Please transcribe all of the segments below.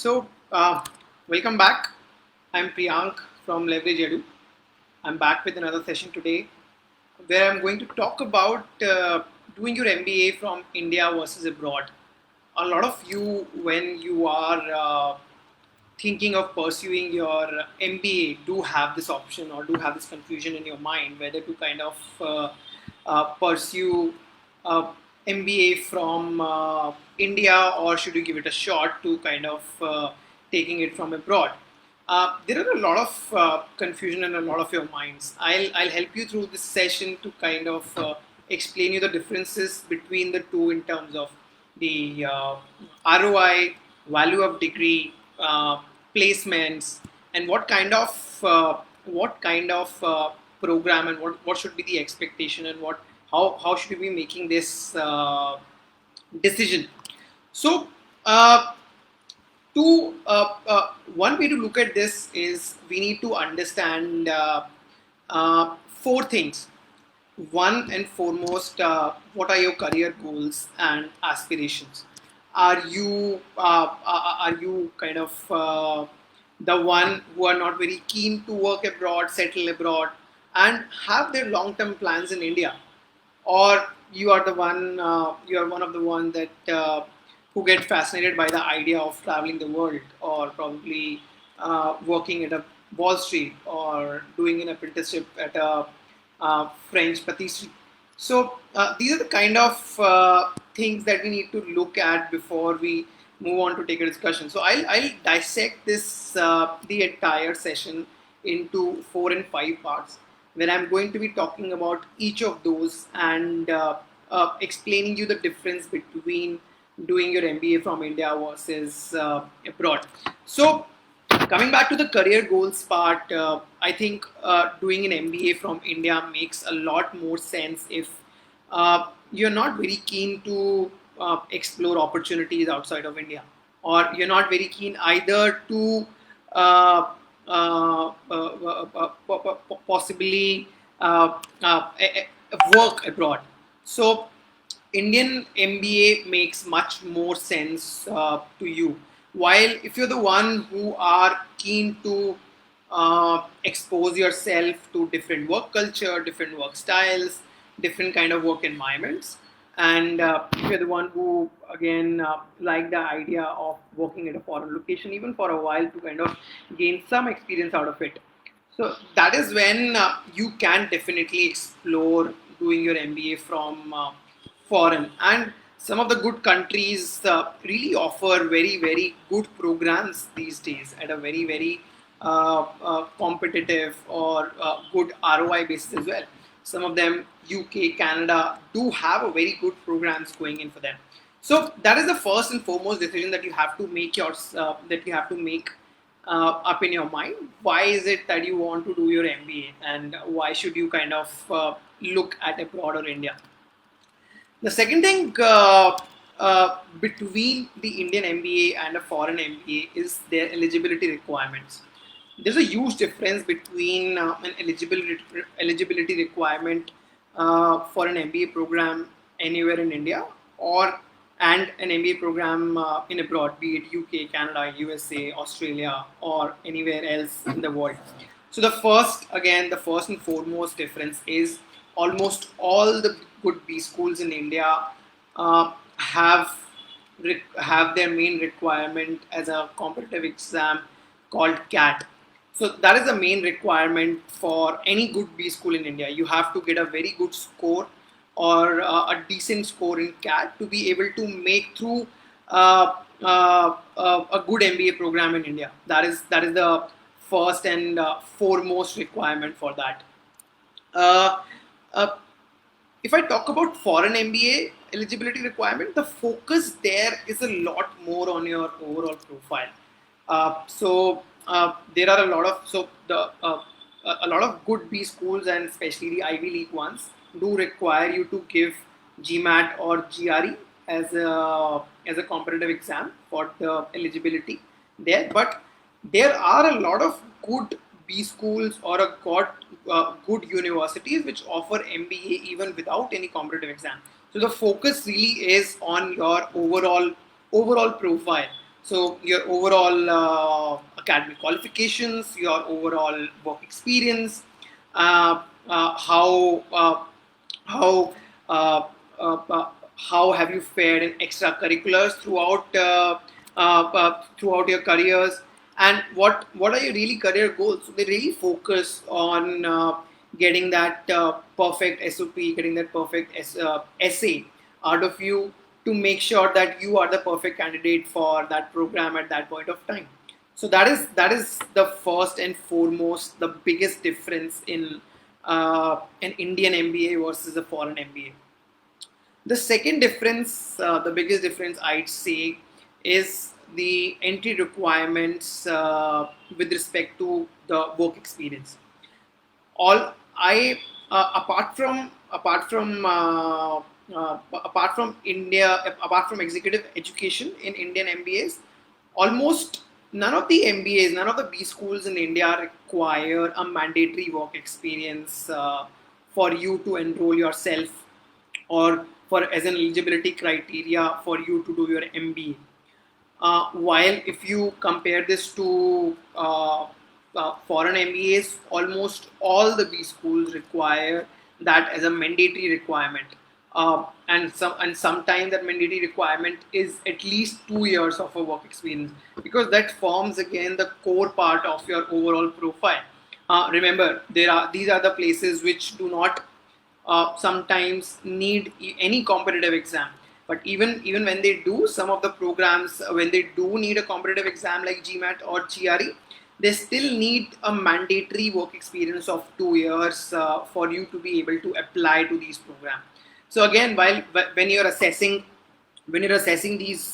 So, welcome back. I'm Priyank from Leverage Edu. I'm back with another session today where I'm going to talk about doing your MBA from India versus abroad. A lot of you, when you are thinking of pursuing your MBA, do have this option or do have this confusion in your mind whether to kind of pursue MBA from India or should you give it a shot to kind of taking it from abroad. There are a lot of confusion in a lot of your minds. I'll help you through this session to kind of explain you the differences between the two in terms of the ROI, value of degree, placements, and what kind of program and what should be the expectation and how should we be making this decision. So. One way to look at this is we need to understand four things. One and foremost, what are your career goals and aspirations? Are you kind of the one who are not very keen to work abroad, settle abroad, and have their long-term plans in India, or you are one of the ones that who get fascinated by the idea of traveling the world, or probably working at a Wall Street or doing an apprenticeship at a French patisserie. So these are the kind of things that we need to look at before we move on to take a discussion. So I'll dissect this the entire session into 4 and 5 parts, where I'm going to be talking about each of those and explaining you the difference between doing your MBA from India versus abroad. So, coming back to the career goals part, I think doing an MBA from India makes a lot more sense if you're not very keen to explore opportunities outside of India, or you're not very keen either to uh, possibly work abroad. So Indian MBA makes much more sense to you. While if you're the one who are keen to expose yourself to different work culture, different work styles, different kind of work environments, and if you're the one who again like the idea of working at a foreign location, even for a while, to kind of gain some experience out of it. So that is when you can definitely explore doing your MBA from foreign. And some of the good countries really offer very good programs these days at a very competitive or good ROI basis as well. Some of them, UK, Canada, do have a very good programs going in for them. So that is the first and foremost decision that you have to make up in your mind. Why is it that you want to do your MBA, and why should you kind of look at abroad or India? The second thing between the Indian MBA and a foreign MBA is their eligibility requirements. There's a huge difference between an eligibility requirement for an MBA program anywhere in India, or and an MBA program in abroad, be it UK, Canada, USA, Australia, or anywhere else in the world. So the first and foremost difference is almost all the good B schools in India have their main requirement as a competitive exam called CAT. So that is the main requirement for any good B school in India. You have to get a very good score or a decent score in CAT to be able to make through a good MBA program in India. That is the first and foremost requirement for that. Uh, uh, if I talk about foreign MBA eligibility requirement, the focus there is a lot more on your overall profile. There are a lot of a lot of good B schools, and especially the Ivy League ones, do require you to give GMAT or GRE as a competitive exam for the eligibility there. But there are a lot of good B schools or good universities which offer MBA even without any competitive exam. So the focus really is on your overall profile. So your overall academic qualifications, your overall work experience, uh, uh, how uh, how uh, how have you fared in extracurriculars throughout your careers, and what are your really career goals. So they really focus on getting that perfect SOP, getting that perfect essay out of you, to make sure that you are the perfect candidate for that program at that point of time. So that is the first and foremost, the biggest difference in an Indian MBA versus a foreign MBA. The second difference, the biggest difference I'd say, is the entry requirements with respect to the work experience. All I apart from India, apart from executive education in Indian MBAs, almost none of the MBAs, none of the B schools in India require a mandatory work experience for you to enroll yourself, or for as an eligibility criteria for you to do your MBA. While if you compare this to foreign MBAs, almost all the B schools require that as a mandatory requirement. And sometimes that mandatory requirement is at least 2 years of a work experience, because that forms again the core part of your overall profile. Remember, these are the places which do not sometimes need any competitive exam. But even when they do, some of the programs, when they do need a competitive exam like GMAT or GRE, they still need a mandatory work experience of 2 years for you to be able to apply to these programs. So again, while when you're assessing these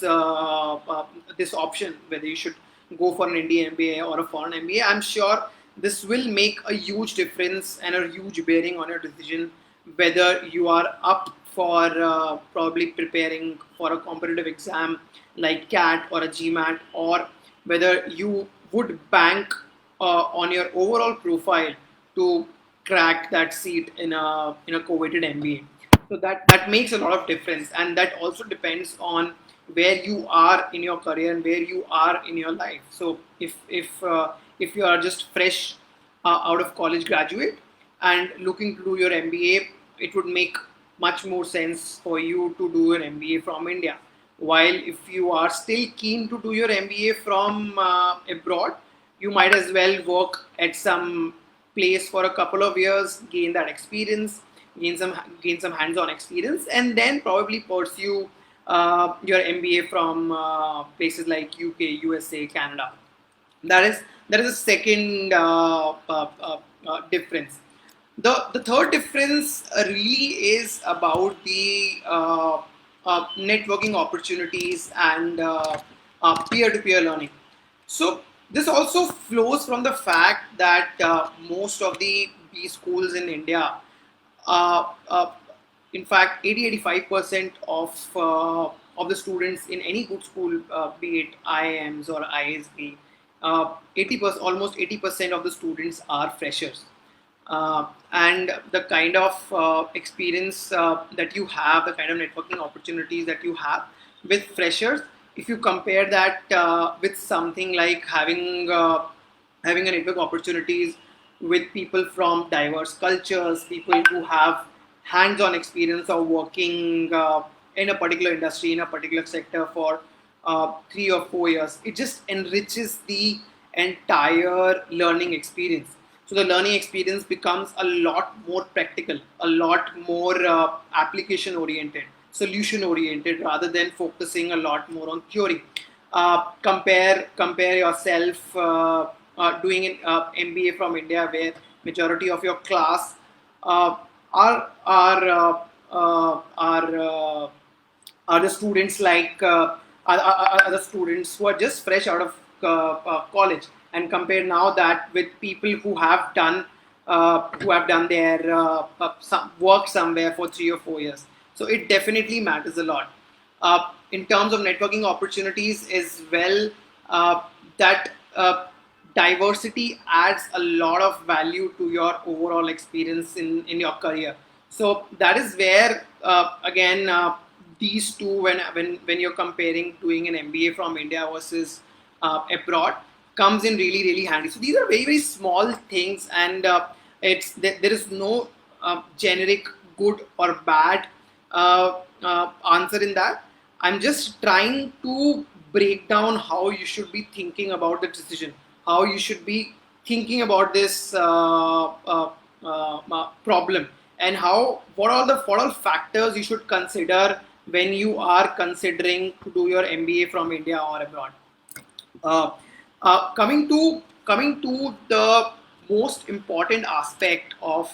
this option, whether you should go for an Indian MBA or a foreign MBA, I'm sure this will make a huge difference and a huge bearing on your decision, whether you are up for probably preparing for a competitive exam like CAT or a GMAT, or whether you would bank on your overall profile to crack that seat in a coveted MBA. So that makes a lot of difference, and that also depends on where you are in your career and where you are in your life. So if you are just fresh out of college graduate and looking to do your MBA, it would make much more sense for you to do your MBA from India. While if you are still keen to do your MBA from abroad, you might as well work at some place for a couple of years, gain that experience, gain some hands-on experience, and then probably pursue your MBA from places like UK, USA, Canada. That is a second difference. The third difference really is about the networking opportunities and peer-to-peer learning. So this also flows from the fact that most of the B schools in India, uh, in fact, 80-85% of the students in any good school, be it IIMs or ISB, 80%, almost 80% of the students are freshers. And the kind of experience that you have, the kind of networking opportunities that you have with freshers, if you compare that with something like having a network opportunities with people from diverse cultures, people who have hands-on experience of working in a particular industry, in a particular sector for 3 or 4 years, it just enriches the entire learning experience. So the learning experience becomes a lot more practical, a lot more application oriented, solution oriented, rather than focusing a lot more on theory. Compare yourself doing an MBA from India, where majority of your class uh, are are uh, are the students like are the students who are just fresh out of college, and compare now that with people who have done their work somewhere for 3 or 4 years. So it definitely matters a lot. In terms of networking opportunities as well, that diversity adds a lot of value to your overall experience in your career. So that is where again these two, when you're comparing doing an MBA from India versus abroad, comes in really really handy. So these are very very small things, and there is no generic good or bad answer in that. I'm just trying to break down how you should be thinking about the decision, how you should be thinking about this problem, and how what all factors you should consider when you are considering to do your MBA from India or abroad. Uh, coming to the most important aspect of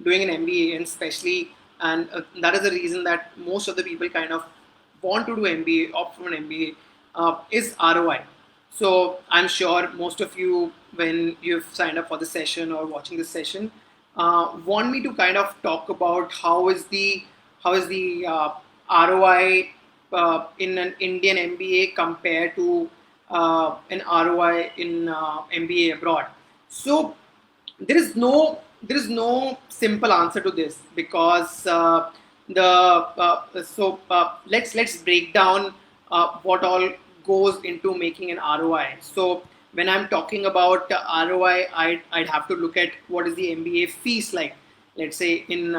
doing an MBA, and especially, and that is the reason that most of the people kind of want to do MBA, opt for an MBA, is ROI. So I'm sure most of you, when you've signed up for the session or watching the session, want me to kind of talk about how is the ROI in an Indian MBA compared to an ROI in MBA abroad. So there is no simple answer to this, because the let's break down what all goes into making an ROI. So when I'm talking about ROI, I'd have to look at what is the MBA fees like. Let's say in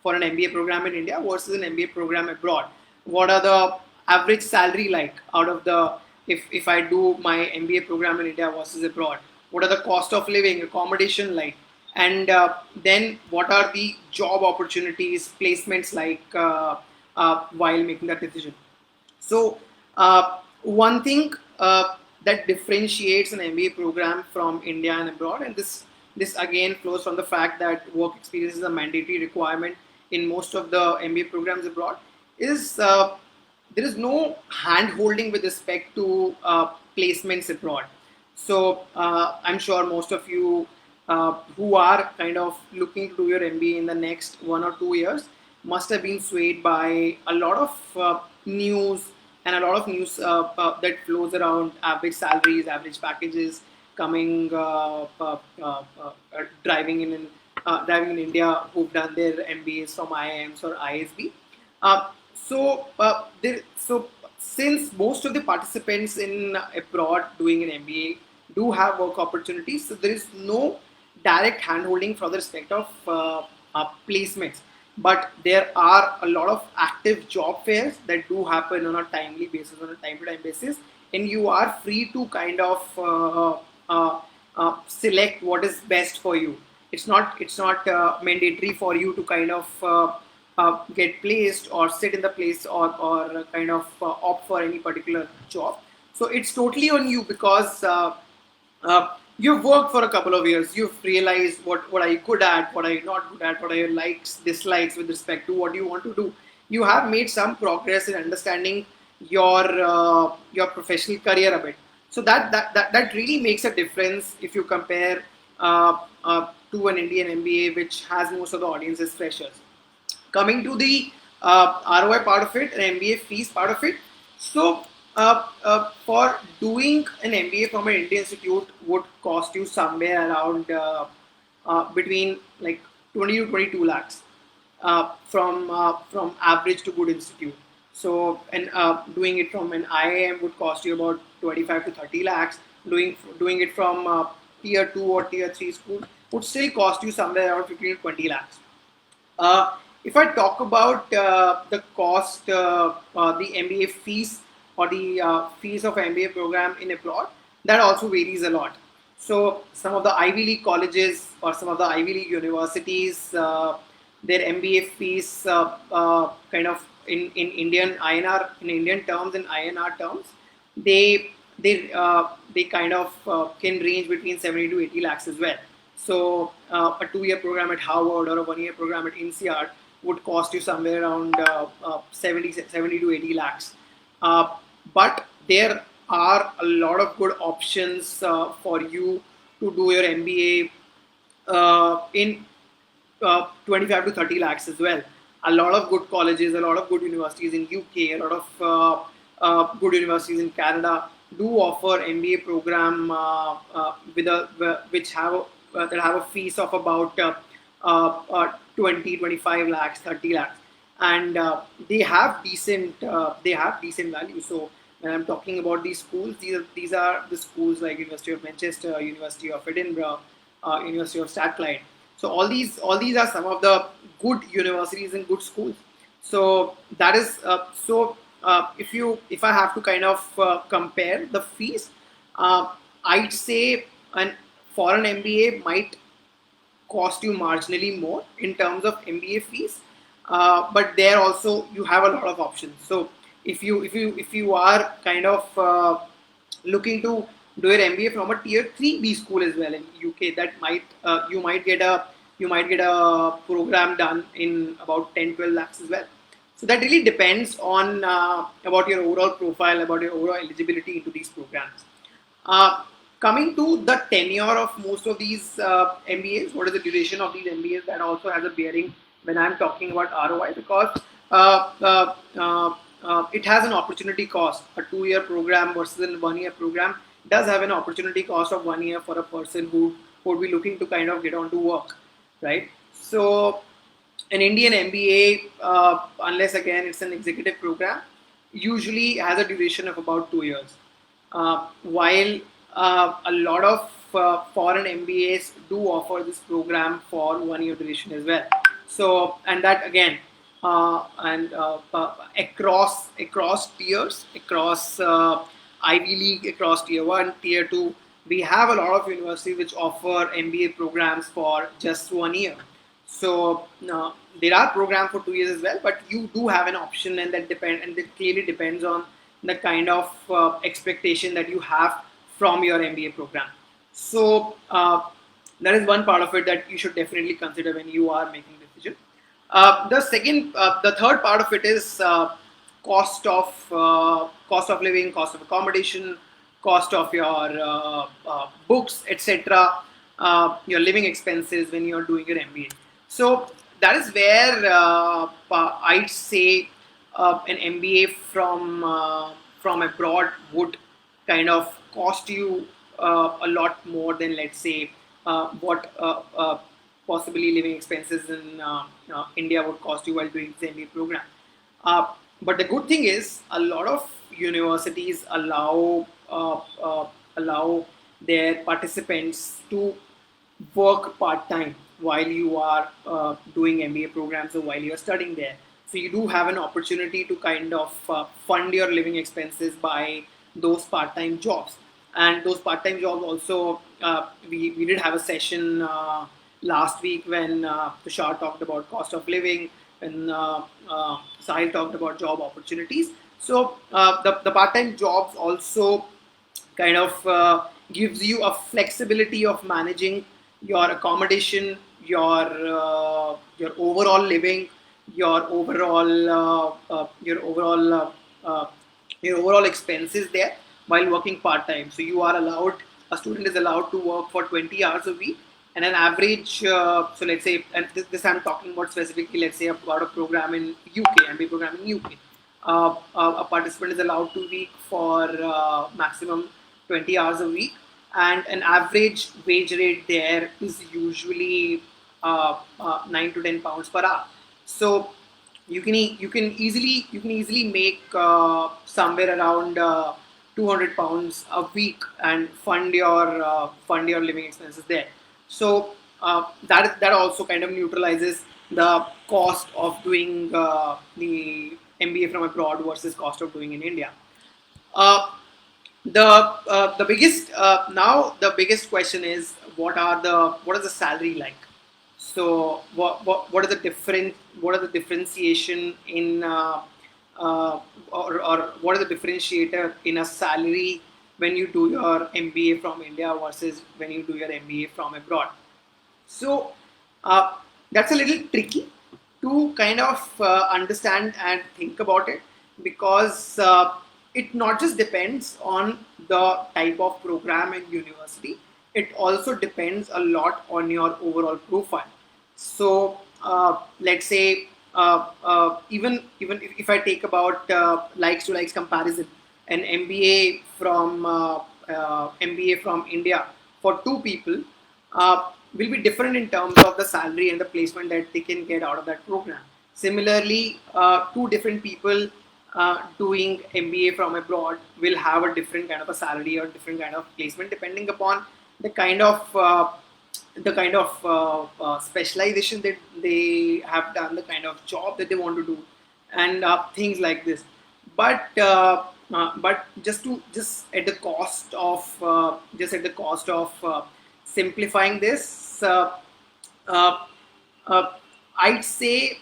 for an MBA program in India versus an MBA program abroad. What are the average salary like out of the, if I do my MBA program in India versus abroad? What are the cost of living, accommodation like? And then what are the job opportunities, placements like while making that decision? So one thing that differentiates an MBA program from India and abroad, and this again flows from the fact that work experience is a mandatory requirement in most of the MBA programs abroad, is there is no hand holding with respect to placements abroad. So I'm sure most of you who are kind of looking to do your MBA in the next 1 or 2 years must have been swayed by a lot of news, and a lot of news that flows around average salaries, average packages coming driving in India who've done their MBAs from IIMs or ISB. So since most of the participants in abroad doing an MBA do have work opportunities, so there is no direct handholding from the respect of placements. But there are a lot of active job fairs that do happen on a timely basis, on a time-to-time basis, and you are free to kind of select what is best for you. It's not mandatory for you to kind of get placed or sit in the place, or kind of opt for any particular job. So it's totally on you, because you've worked for a couple of years. You've realized what are you good at, what are you not good at, what are your likes, dislikes with respect to what you want to do. You have made some progress in understanding your professional career a bit. So that really makes a difference if you compare to an Indian MBA, which has most of the audience as freshers. Coming to the ROI part of it, an MBA fees part of it. So for doing an MBA from an Indian institute would cost you somewhere around between like 20 to 22 lakhs from average to good institute. So, and doing it from an IIM would cost you about 25 to 30 lakhs. Doing it from tier 2 or tier 3 school would still cost you somewhere around 15 to 20 lakhs. If I talk about the cost, the MBA fees, or the fees of MBA program in abroad, that also varies a lot. So some of the Ivy League colleges or some of the Ivy League universities, their MBA fees kind of in Indian INR, in Indian terms, in INR terms, they kind of can range between 70 to 80 lakhs as well. So a 2-year program at Harvard or a 1-year program at INSEAD would cost you somewhere around 70 to 80 lakhs. But there are a lot of good options for you to do your MBA in 25 to 30 lakhs as well. A lot of good colleges, a lot of good universities in UK, a lot of good universities in Canada do offer MBA program which have that have a fees of about 20, 25 lakhs, 30 lakhs, and they have decent value. So when I'm talking about these schools, these are the schools like University of Manchester, University of Edinburgh, University of Strathclyde. So all these are some of the good universities and good schools. So that is if I have to kind of compare the fees, I'd say an foreign MBA might cost you marginally more in terms of MBA fees, but there also you have a lot of options. So if you are kind of looking to do your MBA from a tier 3B school as well in UK, that might you might get a program done in about 10-12 lakhs as well. So that really depends on about your overall profile, about your overall eligibility into these programs. Uh, Coming to the tenure of most of these MBAs, what is the duration of these MBAs? That also has a bearing when I'm talking about ROI, because it has an opportunity cost. A 2-year program versus a 1-year program does have an opportunity cost of 1 year for a person who would be looking to kind of get on to work, right? So an Indian MBA, unless again it's an executive program, usually has a duration of about 2 years. While a lot of foreign MBAs do offer this program for 1 year duration as well. So, and that again, across tiers, across Ivy League, across tier 1, tier 2, we have a lot of universities which offer MBA programs for just 1 year. So there are programs for 2 years as well, but you do have an option, and that clearly depends on the kind of expectation that you have from your MBA program. So that is one part of it that you should definitely consider when you are making the decision. The third part of it is cost of living, cost of accommodation, cost of your books, etc. Your living expenses when you're doing your MBA. So that is where I'd say an MBA from abroad would kind of cost you a lot more than, let's say, what possibly living expenses in India would cost you while doing the MBA program. But the good thing is, a lot of universities allow their participants to work part time while you are doing MBA programs or while you are studying there. So you do have an opportunity to kind of fund your living expenses by those part time jobs. And those part time jobs also, we did have a session last week when Tushar talked about cost of living, when Sahil talked about job opportunities. So the part time jobs also kind of gives you a flexibility of managing your accommodation, your overall living, your overall expenses there while working part time. So a student is allowed to work for 20 hours a week, and an average. So let's say, and this I'm talking about specifically, let's say about a program in UK, MBA program in UK. A participant is allowed to work for maximum 20 hours a week, and an average wage rate there is usually 9 to 10 pounds per hour. So you can easily make somewhere around 200 pounds a week and fund your living expenses there. So that also kind of neutralizes the cost of doing the MBA from abroad versus cost of doing in India. Uh, the biggest now the biggest question is, what is the salary like? So what are the differentiation in or what is the differentiator in a salary when you do your MBA from India versus when you do your MBA from abroad? So that's a little tricky to kind of understand and think about it, because it not just depends on the type of program and university, it also depends a lot on your overall profile. So let's say even if I take about likes to likes comparison, an MBA from India for two people, will be different in terms of the salary and the placement that they can get out of that program. Similarly, two different people doing MBA from abroad will have a different kind of a salary or different kind of placement depending upon the kind of specialization that they have done, the kind of job that they want to do, and things like this. But just at the cost of simplifying this, uh, I'd say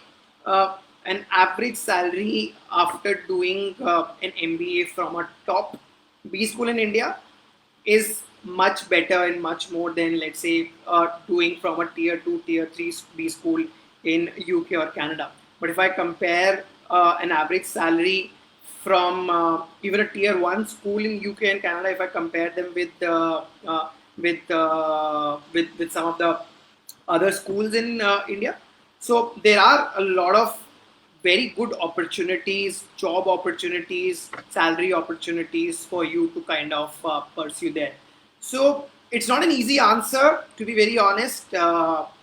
an average salary after doing an MBA from a top B school in India is much better and much more than, let's say, doing from a tier 2, tier 3 B school in UK or Canada. But if I compare an average salary from even a tier 1 school in UK and Canada, if I compare them with some of the other schools in India, so there are a lot of very good opportunities, job opportunities, salary opportunities for you to kind of pursue there. So it's not an easy answer, to be very honest,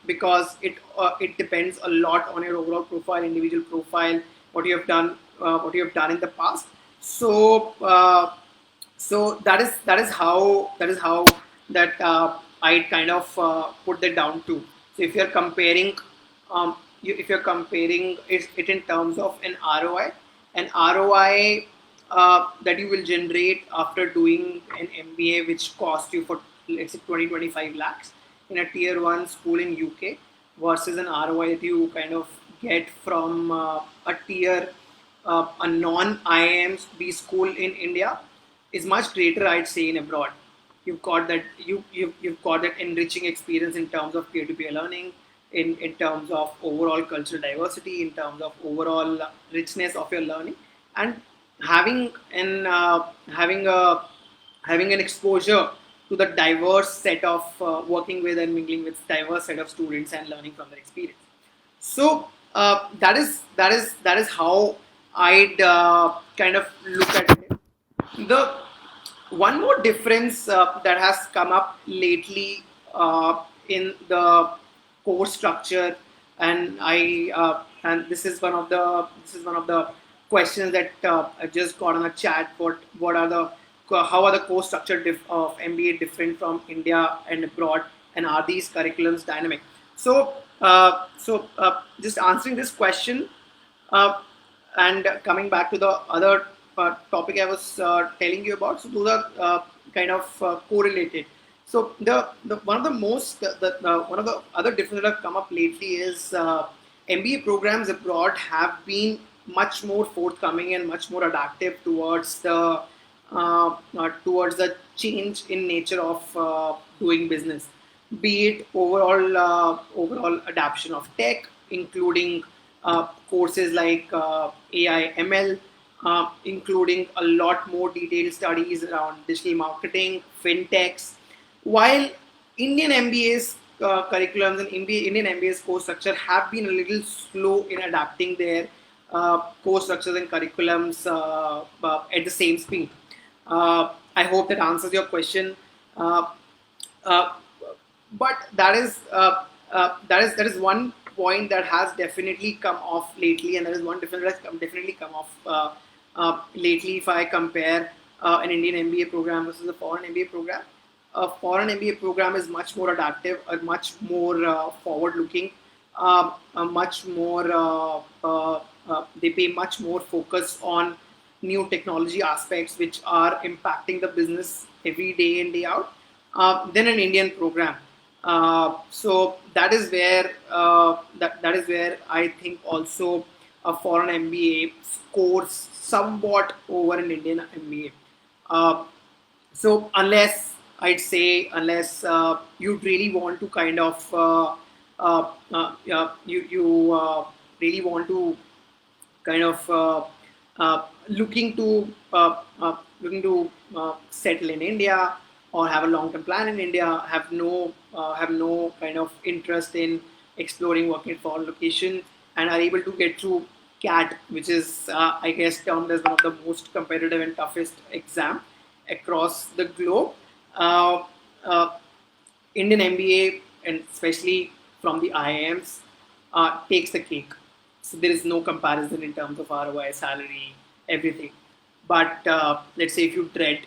because it depends a lot on your overall profile, individual profile, what you have done in the past. So that is how that I kind of put that down to. So if you're comparing it in terms of an ROI that you will generate after doing an MBA, which cost you for, let's say, 20-25 lakhs in a tier 1 school in UK, versus an ROI that you kind of get from a non-IIM B school in India is much greater, I'd say, in abroad. You've got that enriching experience in terms of peer-to-peer learning, in terms of overall cultural diversity, in terms of overall richness of your learning, and having an having an exposure to the diverse set of working with and mingling with diverse set of students and learning from their experience. So that is how I'd kind of look at it. The one more difference that has come up lately in the course structure, and and this is one of the questions that I just got on a chat. What are the how are the course structure of MBA different from India and abroad, and are these curriculums dynamic? Just answering this question, uh, and coming back to the other topic I was telling you about, so those are kind of correlated. So the one of the most the one of the other differences that have come up lately is MBA programs abroad have been much more forthcoming and much more adaptive towards the change in nature of doing business, be it overall adoption of tech, including courses like AI, ML, including a lot more detailed studies around digital marketing, fintechs, while Indian MBA's curriculums and Indian MBA's course structure have been a little slow in adapting their course structures and curriculums at the same speed. I hope that answers your question. Uh, uh, but that is one point that has definitely come off lately, and that is one difference that has definitely come off lately. If I compare an Indian MBA program versus a foreign MBA program, a foreign MBA program is much more adaptive, much more forward-looking, much more. They pay much more focus on new technology aspects which are impacting the business every day in, day out, than an Indian program. So that is where I think also a foreign MBA scores somewhat over an Indian MBA. So unless you really want to kind of you really want to kind of looking to settle in India or have a long-term plan in India, have no kind of interest in exploring working at foreign location, and are able to get through CAT, which is I guess termed as one of the most competitive and toughest exam across the globe. Uh, uh, Indian MBA and especially from the IIMs, takes the cake. So there is no comparison in terms of ROI, salary, everything. But let's say if you dread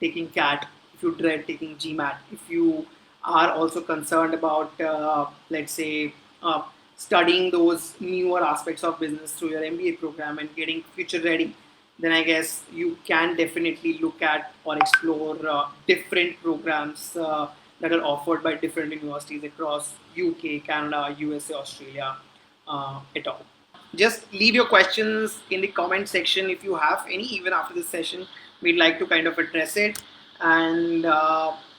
taking CAT, if you dread taking GMAT, if you are also concerned about, let's say, studying those newer aspects of business through your MBA program and getting future ready, then I guess you can definitely look at or explore different programs that are offered by different universities across UK, Canada, USA, Australia, et al. Just leave your questions in the comment section if you have any. Even after this session, we'd like to kind of address it. And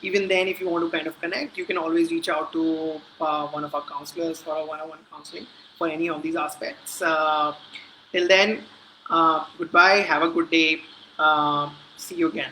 even then, if you want to kind of connect, you can always reach out to one of our counselors for a one-on-one counseling for any of these aspects. Till then, goodbye. Have a good day. See you again.